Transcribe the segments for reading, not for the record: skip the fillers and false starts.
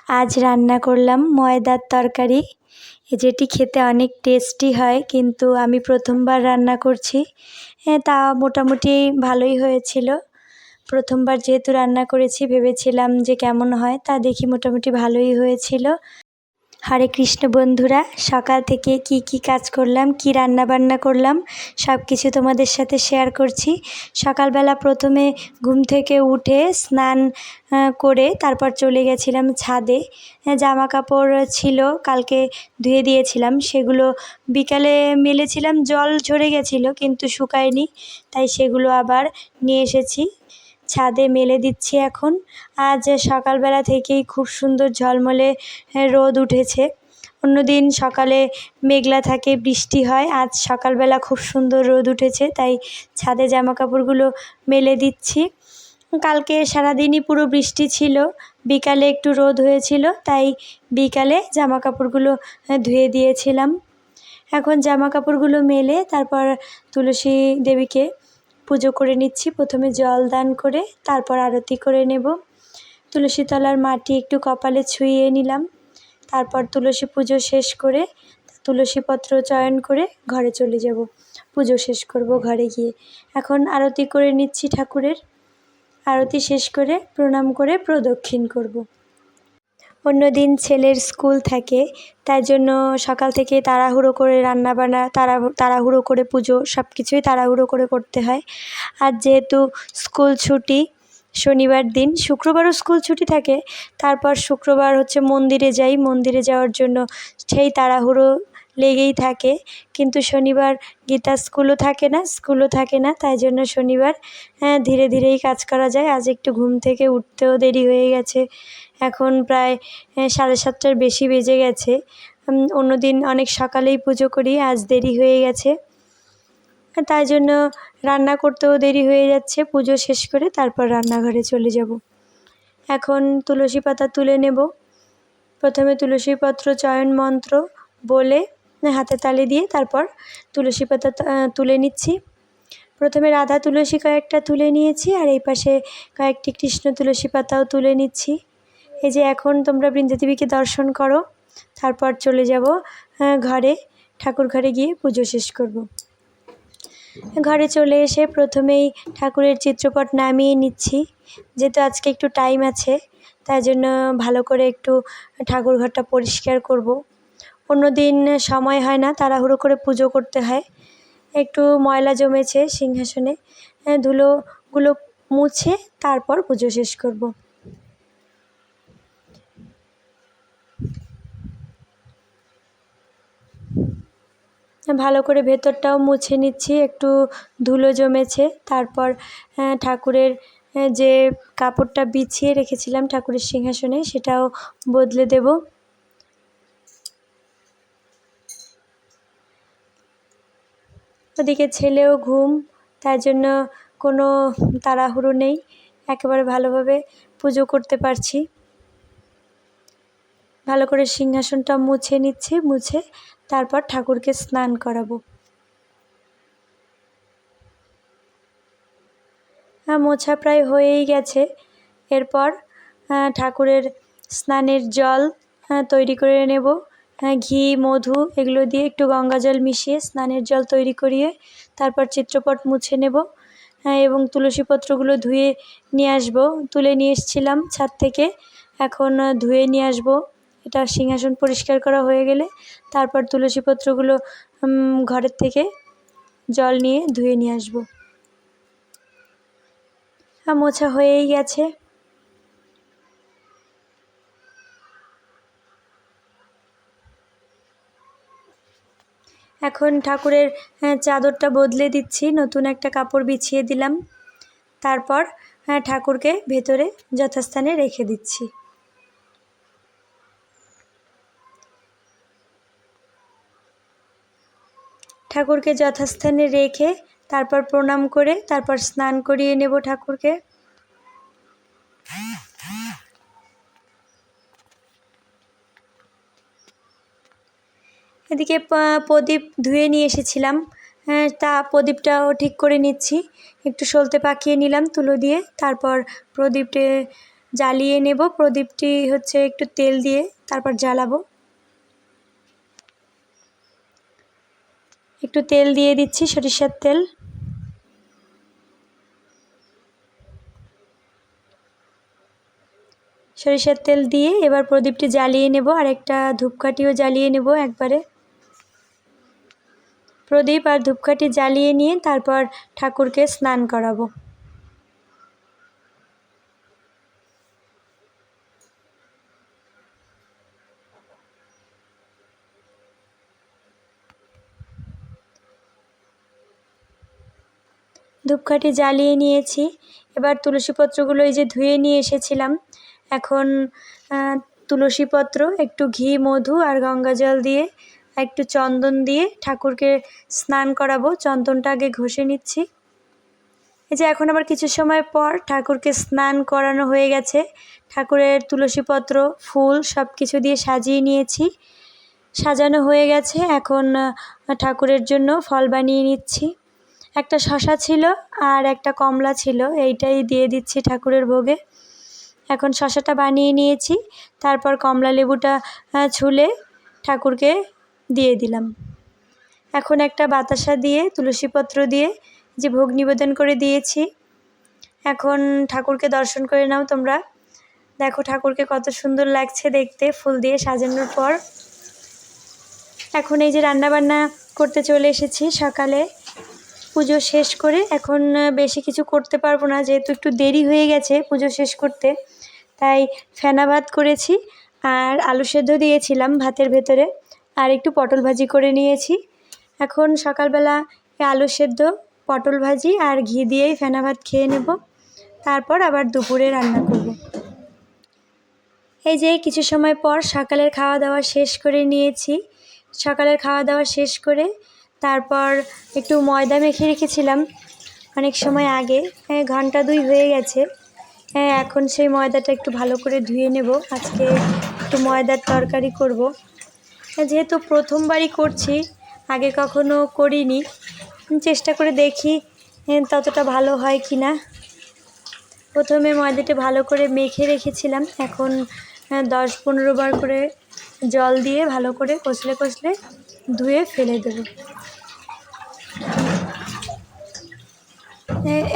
আজ রান্না করলাম ময়দার তরকারি, যেটি খেতে অনেক টেস্টি হয়, কিন্তু আমি প্রথমবার রান্না করছি। তা মোটামুটি ভালোই হয়েছিল। প্রথমবার যেহেতু রান্না করেছি, ভেবেছিলাম যে কেমন হয়, তা দেখি মোটামুটি ভালোই হয়েছিল। হরে কৃষ্ণ বন্ধুরা, সকাল থেকে কি কাজ করলাম, কি রান্না বান্না করলাম, সব কিছু তোমাদের সাথে শেয়ার করছি। সকালবেলা প্রথমে ঘুম থেকে উঠে স্নান করে তারপর চলে গেছিলাম ছাদে। জামা কাপড় ছিল কালকে ধুয়ে দিয়েছিলাম, সেগুলো বিকালে মেলেছিলাম, জল ঝরে গেছিলো কিন্তু শুকায়নি, তাই সেগুলো আবার নিয়ে এসেছি, ছাদে মেলে দিচ্ছি এখন। আজ সকালবেলা থেকেই খুব সুন্দর ঝলমলে রোদ উঠেছে। অন্যদিন সকালে মেঘলা থাকে, বৃষ্টি হয়, আজ সকালবেলা খুব সুন্দর রোদ উঠেছে, তাই ছাদে জামা কাপড়গুলো মেলে দিচ্ছি। কালকে সারাদিনই পুরো বৃষ্টি ছিল, বিকালে একটু রোদ হয়েছিল, তাই বিকালে জামা কাপড়গুলো ধুয়ে দিয়েছিলাম। এখন জামা কাপড়গুলো মেলে তারপর তুলসী দেবীকে পুজো করে নিচ্ছি। প্রথমে জল দান করে তারপর আরতি করে নেব। তুলসী তলার মাটি একটু কপালে ছুঁয়ে নিলাম, তারপর তুলসী পুজো শেষ করে তুলসী পত্র চয়ন করে ঘরে চলে যাব, পুজো শেষ করব ঘরে গিয়ে। এখন আরতি করে নিচ্ছি ঠাকুরের। আরতি শেষ করে প্রণাম করে প্রদক্ষিণ করব। অন্যদিন ছেলের স্কুল থাকে, তাই জন্য সকাল থেকে তাড়াহুড়ো করে রান্নাবান্না, তাড়াহুড়ো করে পুজো, সব কিছুই তাড়াহুড়ো করে করতে হয়। আর যেহেতু স্কুল ছুটি, শনিবার দিন, শুক্রবারও স্কুল ছুটি থাকে, তারপর শুক্রবার হচ্ছে মন্দিরে যাই, মন্দিরে যাওয়ার জন্য সেই তাড়াহুড়ো লেগেই থাকে। কিন্তু শনিবার গীতা স্কুলও থাকে না, তাই জন্য শনিবার ধীরে ধীরেই কাজ করা যায়। আজ একটু ঘুম থেকে উঠতেও দেরি হয়ে গেছে, এখন প্রায় 7:30টার বেশি বেজে গেছে। অন্যদিন অনেক সকালেই পুজো করি, আজ দেরি হয়ে গেছে, তাই জন্য রান্না করতেও দেরি হয়ে যাচ্ছে। পুজো শেষ করে তারপর রান্নাঘরে চলে যাব। এখন তুলসী পাতা তুলে নেব। প্রথমে তুলসী পত্র চয়ন মন্ত্র বলে হাতে তালি দিয়ে তারপর তুলসী পাতা তুলে নিচ্ছি। প্রথমে রাধা তুলসী কয়েকটা তুলে নিয়েছি, আর এই পাশে কয়েকটি কৃষ্ণ তুলসী পাতাও তুলে নিচ্ছি। এই যে এখন তোমরা বৃন্দাদেবীকে দর্শন করো, তারপর চলে যাব ঘরে, ঠাকুর ঘরে গিয়ে পুজো শেষ করব। ঘরে চলে এসে প্রথমেই ঠাকুরের চিত্রপট নামিয়ে নিচ্ছি, যেহেতু আজকে একটু টাইম আছে, তাই জন্য ভালো করে একটু ঠাকুর ঘরটা পরিষ্কার করব। অন্যদিন সময় হয় না, তাড়াহুড়ো করে পুজো করতে হয়। একটু ময়লা জমেছে সিংহাসনে, ধুলোগুলো মুছে তারপর পুজো শেষ করব। ভালো করে ভেতরটাও মুছে নিচ্ছি, একটু ধুলো জমেছে। তারপর ঠাকুরের যে কাপড়টা বিছিয়ে রেখেছিলাম ঠাকুরের সিংহাসনে, সেটাও বদলে দেব। ওদিকে ছেলেও ঘুম, তাই জন্য কোনো তাড়াহুড়ো নেই, একেবারে ভালোভাবে পুজো করতে পারছি। ভালো করে সিংহাসনটা মুছে নিচ্ছি, মুছে তারপর ঠাকুরকে স্নান করাবো। মোছা প্রায় হয়েই গেছে। এরপর ঠাকুরের স্নানের জল তৈরি করে নেব। ঘি, মধু এগুলো দিয়ে একটু গঙ্গা জল মিশিয়ে স্নানের জল তৈরি করিয়ে তারপর চিত্রপট মুছে নেব, এবং তুলসী পত্রগুলো ধুয়ে নিয়ে আসবো। তুলে নিয়ে এসেছিলাম ছাদ থেকে, এখন ধুয়ে নিয়ে আসবো। এটা সিংহাসন পরিষ্কার করা হয়ে গেলে তারপর তুলসী পত্রগুলো ঘরের থেকে জল নিয়ে ধুয়ে নিয়ে আসবো। মোছা হয়েই গেছে। এখন ঠাকুরের চাদরটা বদলে দিচ্ছি, নতুন একটা কাপড় বিছিয়ে দিলাম, তারপর ঠাকুরকে ভেতরে যথাস্থানে রেখে দিচ্ছি। ঠাকুরকে যথাস্থানে রেখে তারপর প্রণাম করে তারপর স্নান করিয়ে নেব ঠাকুরকে। এদিকে প্রদীপ ধুয়ে নিয়ে এসেছিলাম, তা প্রদীপটাও ঠিক করে নিচ্ছি। একটু সলতে পাকিয়ে নিলাম তুলো দিয়ে, তারপর প্রদীপে জ্বালিয়ে নেব। প্রদীপটি হচ্ছে একটু তেল দিয়ে তারপর জ্বালাবো। একটু তেল দিয়ে দিচ্ছি, সরিষার তেল। সরিষার তেল দিয়ে এবার প্রদীপটি জ্বালিয়ে নেব, আর একটা ধূপকাঠিও জ্বালিয়ে নেব একবারে। প্রদীপ আর ধূপকাঠি জ্বালিয়ে নিয়ে তারপর ঠাকুরকে স্নান করাবো। ধূপকাঠি জ্বালিয়ে নিয়েছি। এবার তুলসীপত্রগুলো এই যে ধুয়ে নিয়ে এসেছিলাম, এখন তুলসীপত্র, একটু ঘি, মধু আর গঙ্গা জল দিয়ে একটু চন্দন দিয়ে ঠাকুরকে স্নান করাবো। চন্দনটা আগে ঘষে নিচ্ছি। এই যে এখন আবার কিছু সময় পর ঠাকুরকে স্নান করানো হয়ে গেছে। ঠাকুরের তুলসীপত্র, ফুল সব কিছু দিয়ে সাজিয়ে নিয়েছি। সাজানো হয়ে গেছে। এখন ঠাকুরের জন্য ফল বানিয়ে নিচ্ছি। একটা শশা ছিল আর একটা কমলা ছিল, এইটাই দিয়ে দিচ্ছি ঠাকুরের ভোগে। এখন শশাটা বানিয়ে নিয়েছি, তারপর কমলা লেবুটা ছুলে ঠাকুরকে দিয়ে দিলাম। এখন একটা বাতাসা দিয়ে তুলসীপত্র দিয়ে যে ভোগ নিবেদন করে দিয়েছি। এখন ঠাকুরকে দর্শন করে নাও তোমরা। দেখো ঠাকুরকে কত সুন্দর লাগছে দেখতে ফুল দিয়ে সাজানোর পর। এখন এই যে রান্নাবান্না করতে চলে এসেছি। সকালে পুজো শেষ করে এখন বেশি কিছু করতে পারবো না, যেহেতু একটু দেরি হয়ে গেছে পুজো শেষ করতে, তাই ফেনা ভাত করেছি আর আলু সেদ্ধ দিয়েছিলাম ভাতের ভেতরে, আর একটু পটল ভাজি করে নিয়েছি। এখন সকালবেলা আলু সেদ্ধ, পটল ভাজি আর ঘি দিয়েই ফেনা ভাত খেয়ে নেব, তারপর আবার দুপুরে রান্না করব। এই যে কিছু সময় পর সকালের খাওয়া দাওয়া শেষ করে নিয়েছি। সকালের খাওয়া দাওয়া শেষ করে তারপর একটু ময়দা মেখে রেখেছিলাম অনেক সময় আগে, ঘন্টা 2 হয়ে গেছে। এখন সেই ময়দাটা একটু ভালো করে ধুয়ে নেব। আজকে একটু ময়দার তরকারি করব। যেহেতু প্রথমবারই করছি, আগে কখনো করিনি, চেষ্টা করে দেখি ততটা ভালো হয় কি না। প্রথমে ময়দাটা ভালো করে মেখে রেখেছিলাম, এখন 10-15 বার করে জল দিয়ে ভালো করে কষলে কষলে ধুয়ে ফেলে দেব।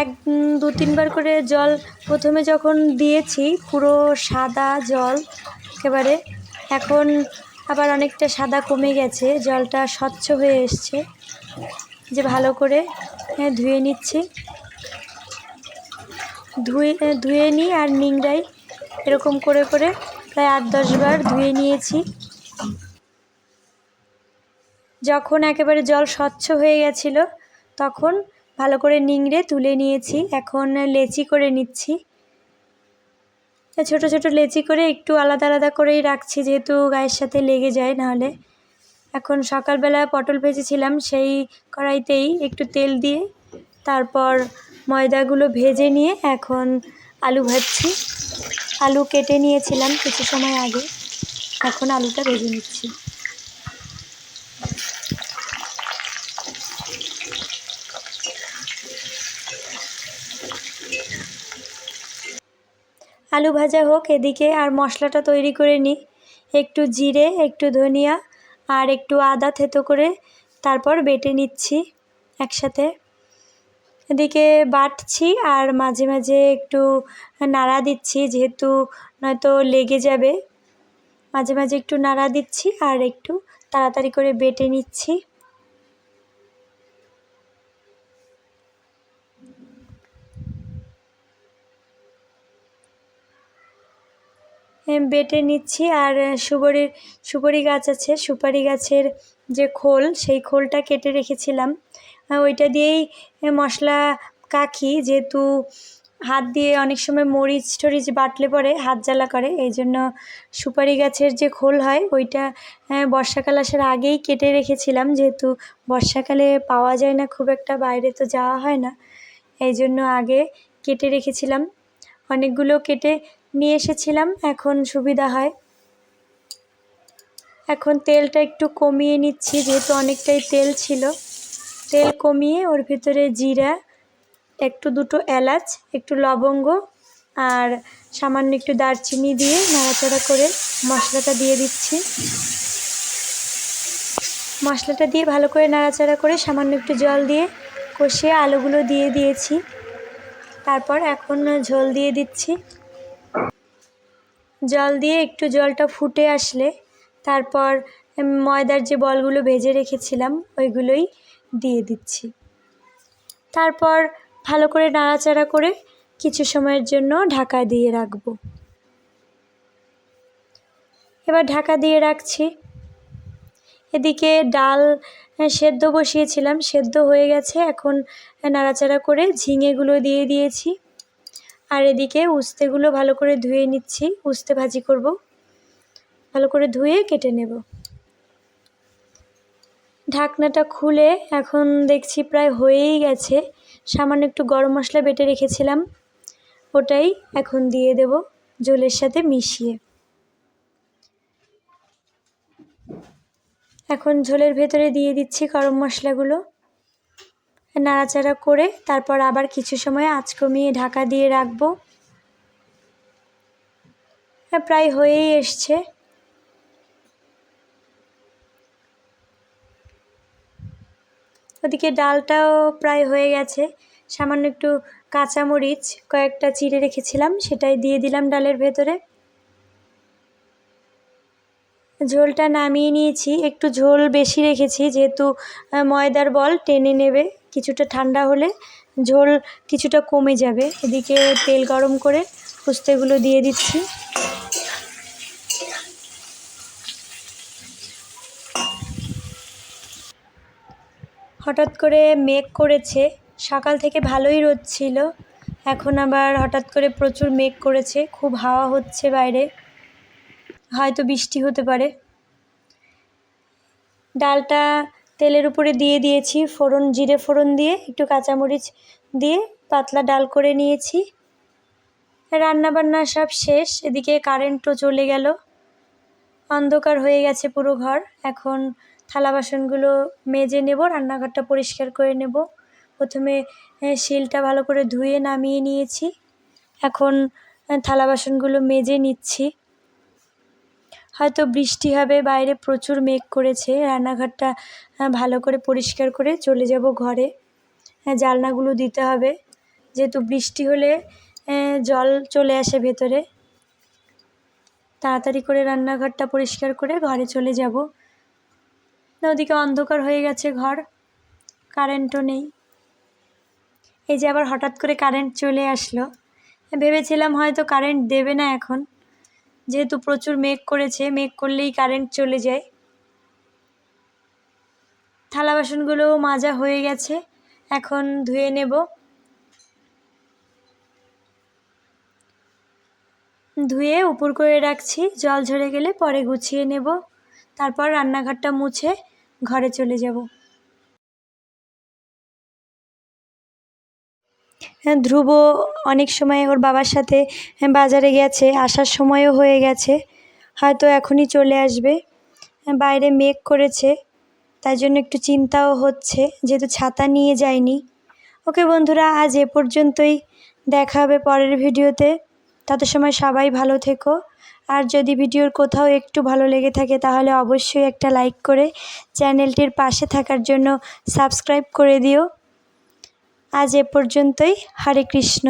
1-2-3 বার করে জল প্রথমে যখন দিয়েছি পুরো সাদা জল একেবারে, এখন আবার অনেকটা সাদা কমে গেছে, জলটা স্বচ্ছ হয়ে এসছে। যে ভালো করে ধুয়ে নিচ্ছি। ধুয়ে নিই আর নিংড়াই, এরকম করে করে প্রায় 8-10 বার ধুয়ে নিয়েছি। যখন একেবারে জল স্বচ্ছ হয়ে গেছিলো তখন ভালো করে নিংড়ে তুলে নিয়েছি। এখন লেচি করে নিচ্ছি। ছোট ছোট লেচি করে একটু আলাদা আলাদা করেই রাখছি, যেহেতু গায়ের সাথে লেগে যায় নাহলে। এখন সকালবেলা পটল ভেজেছিলাম, সেই কড়াইতেই একটু তেল দিয়ে তারপর ময়দাগুলো ভেজে নিয়ে এখন আলু ভাজছি। আলু কেটে নিয়েছিলাম কিছু সময় আগে, এখন আলুটা ভেজে নিচ্ছি। আলু ভাজা হোক এদিকে, আর মশলাটা তৈরি করে নিই। একটু জিরে, একটু ধনিয়া আর একটু আদা থেতো করে তারপর বেটে নিচ্ছি একসাথে। এদিকে বাটছি আর মাঝে মাঝে একটু নাড়া দিচ্ছি, যেহেতু নয়তো লেগে যাবে। মাঝে মাঝে একটু নাড়া দিচ্ছি আর একটু তাড়াতাড়ি করে বেটে নিচ্ছি। বেটে নিচ্ছি। আর সুপারি গাছ আছে, সুপারি গাছের যে খোল, সেই খোলটা কেটে রেখেছিলাম, ওইটা দিয়েই মশলা কাখি, যেহেতু হাত দিয়ে অনেক সময় মরিচ টরিচ বাটলে পরে হাত জ্বালা করে, এই জন্য সুপারি গাছের যে খোল হয় ওইটা বর্ষাকাল আসার আগেই কেটে রেখেছিলাম, যেহেতু বর্ষাকালে পাওয়া যায় না খুব একটা, বাইরে তো যাওয়া হয় না, এই জন্য আগে কেটে রেখেছিলাম। অনেকগুলো কেটে নিয়ে এসেছিলাম, এখন সুবিধা হয়। এখন তেলটা একটু কমিয়ে নিচ্ছি, যেহেতু অনেকটাই তেল ছিল। তেল কমিয়ে ওর ভিতরে জিরা, একটু দুটো এলাচ, একটু লবঙ্গ আর সামান্য একটু দারচিনি দিয়ে নাড়াচাড়া করে মশলাটা দিয়ে দিচ্ছি। মশলাটা দিয়ে ভালো করে নাড়াচাড়া করে সামান্য একটু জল দিয়ে কষিয়ে আলুগুলো দিয়ে দিয়েছি। তারপর এখন ঝোল দিয়ে দিচ্ছি। জল দিয়ে একটু জলটা ফুটে আসলে তারপর ময়দার যে বলগুলো ভেজে রেখেছিলাম ওইগুলোই দিয়ে দিচ্ছি। তারপর ভালো করে নাড়াচাড়া করে কিছু সময়ের জন্য ঢাকা দিয়ে রাখবো। এবার ঢাকা দিয়ে রাখছি। এদিকে ডাল সেদ্ধ বসিয়েছিলাম, সেদ্ধ হয়ে গেছে। এখন নাড়াচাড়া করে ঝিঙেগুলো দিয়ে দিয়েছি। আর এদিকে উস্তেগুলো ভালো করে ধুয়ে নিচ্ছি, উস্তে ভাজি করব। ভালো করে ধুয়ে কেটে নেব। ঢাকনাটা খুলে এখন দেখছি প্রায় হয়েই গেছে। সামান্য একটু গরম মশলা বেটে রেখেছিলাম, ওটাই এখন দিয়ে দেব ঝোলের সাথে মিশিয়ে। এখন ঝোলের ভেতরে দিয়ে দিচ্ছি গরম মশলাগুলো। নাড়াচাড়া করে তারপর আবার কিছু সময় আঁচ কমিয়ে ঢাকা দিয়ে রাখবো। প্রায় হয়েই এসছে। ওদিকে ডালটাও প্রায় হয়ে গেছে। সামান্য একটু কাঁচামরিচ কয়েকটা চিড়ে রেখেছিলাম, সেটাই দিয়ে দিলাম ডালের ভেতরে। ঝোলটা নামিয়ে নিয়েছি। একটু ঝোল বেশি রেখেছি যেহেতু ময়দার বল টেনে নেবে। কিছুটা ঠান্ডা হলে ঝোল কিছুটা কমে যাবে। এদিকে তেল গরম করে উস্তেগুলো দিয়ে দিচ্ছি। হঠাৎ করে মেঘ করেছে, সকাল থেকে ভালোই রোদ ছিল, এখন আবার হঠাৎ করে প্রচুর মেঘ করেছে। খুব হাওয়া হচ্ছে বাইরে, হয়তো বৃষ্টি হতে পারে। ডালটা তেলের উপরে দিয়ে দিয়েছি, ফোড়ন, জিরে ফোড়ন দিয়ে একটু কাঁচামরিচ দিয়ে পাতলা ডাল করে নিয়েছি। রান্নাবান্না সব শেষ। এদিকে কারেন্টও চলে গেল, অন্ধকার হয়ে গেছে পুরো ঘর। এখন থালা বাসনগুলো মেজে নেব, রান্নাঘরটা পরিষ্কার করে নেব। প্রথমে শিলটা ভালো করে ধুয়ে নামিয়ে নিয়েছি। এখন থালা বাসনগুলো মেজে নিচ্ছি। হয়তো বৃষ্টি হবে, বাইরে প্রচুর মেঘ করেছে। রান্নাঘরটা ভালো করে পরিষ্কার করে চলে যাব ঘরে। জানলাগুলো দিতে হবে, যেহেতু বৃষ্টি হলে জল চলে আসে ভেতরে। তাড়াতাড়ি করে রান্নাঘরটা পরিষ্কার করে ঘরে চলে যাব। ওদিকে অন্ধকার হয়ে গেছে ঘর, কারেন্টও নেই। এই যে আবার হঠাৎ করে কারেন্ট চলে আসলো। ভেবেছিলাম হয়তো কারেন্ট দেবে না এখন, যেহেতু প্রচুর মেঘ করেছে, মেঘ করলেই কারেন্ট চলে যায়। থালা বাসনগুলো মাজা হয়ে গেছে, এখন ধুয়ে নেব। ধুয়ে উপর করে রাখছি, জল ঝরে গেলে পরে গুছিয়ে নেব। তারপর রান্নাঘরটা মুছে ঘরে চলে যাব। ধ্রুব অনেক সময় ওর বাবার সাথে বাজারে গেছে, আসার সময়ও হয়ে গেছে, হয়তো এখনই চলে আসবে। বাইরে মেঘ করেছে, তাই জন্য একটু চিন্তাও হচ্ছে, যেহেতু ছাতা নিয়ে যায়নি। ওকে বন্ধুরা, আজ এ পর্যন্তই। দেখা হবে পরের ভিডিওতে। তত সময় সবাই ভালো থেকো। আর যদি ভিডিওর কোথাও একটু ভালো লেগে থাকে তাহলে অবশ্যই একটা লাইক করে চ্যানেলটির পাশে থাকার জন্য সাবস্ক্রাইব করে দিও। আজ এ পর্যন্তই। হরে কৃষ্ণ।